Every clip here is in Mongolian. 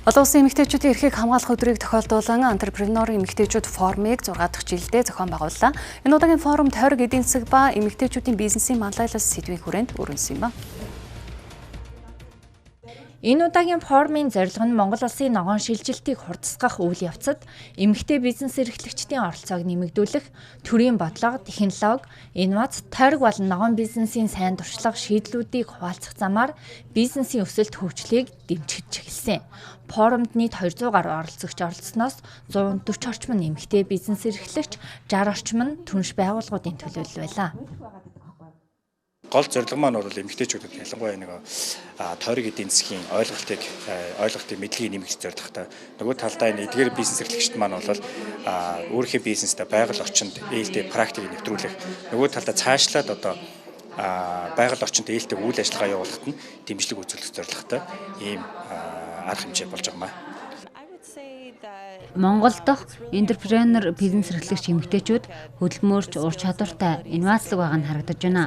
Олон улсын эмэгтэйчүүдийн эрхийг хамгаалах өдрийг тохиолдуулан Entrepreneur эмэгтэйчүүд форумыг 6 дахь жилдээ зохион байгууллаа. Энэ удаагийн форум тойрог эдийн засаг ба эмэгтэйчүүдийн бизнесийн манлайлал сэдвийн хүрээнд өрнөсөн юм. Энэ удаагийн форумын зорилго нь Монгол улсын ногоон шилжилтийг хурдсгах үйл явцад эмэгтэй бизнес эрхлэгчдийн оролцоог нэмэгдүүлэх, төрийн бодлого, технологи, инновац, тойрог болон ногоон бизнесийн сайн туршлага шийдлүүдийг хуваалцах замаар бизнесийн өсөлт хөгжлийг дэмжиж эхэлсэн. Форумд нийт 200 гаруй оролцогч оролцсноос 140 орчим нь эмэгтэй бизнес эрхлэгч, 60 орчим нь түнш байгууллагуудын төлөөлөл байлаа. Гол зорилго маань бол эмэгтэйчүүдэд ялангуяа нэг тойрог эдийн засгийн ойлголтын мэдлэгийг нэмэх зорилготой. Нөгөө талдаа энэ эдгээр бизнес эрхлэгчид маань бол өөрийнхөө бизнестэй байгаль орчинд ээлтэй практикийг нэвтрүүлэх, нөгөө талдаа цаашлаад одоо байгаль орчинд ээлтэй үйл ажиллагаа явуулахад нь дэмжлэг үзүүлэх зорилготой ийм арга хэмжээ болж байгаа юм. Монгол дахь энтерпренер бизнес эрхлэгч эмэгтэйчүүд хөдөлмөрч, ур чадвартай, инновацлог байгаа нь харагдаж байна.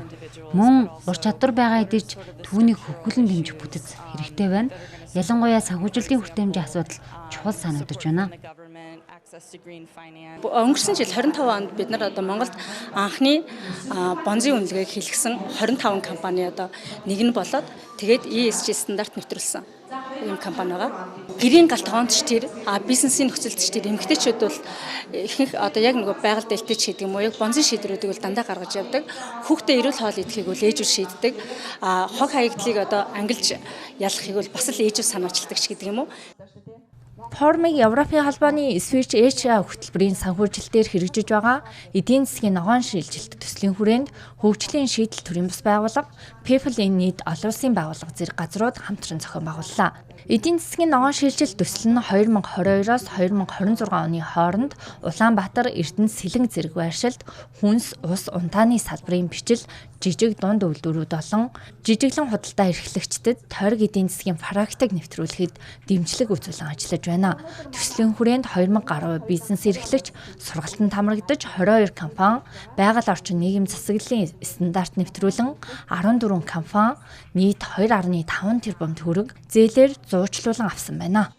Мөн ур чадвар байгаа эдэж түүнийг хөгжүүлэн дэмжих бүтэц хэрэгтэй байна. Ялангуяа санхүүжилтийн хүртээмжийн асуудал чухал санагдаж байна. Өнгөрсөн жил 25 онд бид нар одоо Монголд анхны бонзын үнэлгээг хэлгсэн 25 компани одоо нэг нь болоод тэгээд ESG стандарт нэвтрүүлсэн ийм компани байгаа. Гэрийн галт гонч тэр бизнесийн нөхцөлч тэр эмэгтэйчүүд бол ихэнх одоо яг нөгөө байгаль дэлтэйч гэдэг юм уу яг бонзын шийдвэрүүдийг бол дандаа гаргаж явдаг. Хүүхдээ эрүүл хоол идэхийг бол ээжүүд шийддэг. Хог хаягдлыг одоо ангилж ялахыг бол бас л ээжүүд санаачилдаг ч гэдэг юм уу. Форумыг Европын холбооны Switch Asia хөтөлбөрийн санхүүжилтээр хэрэгжиж байгаа эдийн засгийн ногоон шилжилт төслийн хүрээнд хөгжлийн шийдэл төрийн бас байгууллага People in Need олон улсын байгууллага зэрэг газрууд хамтран зохион байгууллаа. Эдийн засгийн ногоон шилжилт төсөл нь 2022-оос 2026 оны хооронд Улаанбаатар, Эрдэнэ, Сэлэнг зэрэг байршилд хүнс, ус, унтааны салбарын бичил, жижиг дунд үйлдвэрүүд болон жижиглэн худалдаа эрхлэгчдэд тойрог эдийн засгийн практик нэвтрүүлэхэд дэмжлэг үзүүлэн ажиллаж байна. Төслийн хүрээнд 2000 гаруй бизнес эрхлэгч сургалтанд хамрагдаж 22 компани, байгаль орчин нийгэм засаглалын стандарт нэвтрүүлэн 14 компани нийт 2.5 тэрбум төгрөг зээлээр зуучлуулан авсан байна.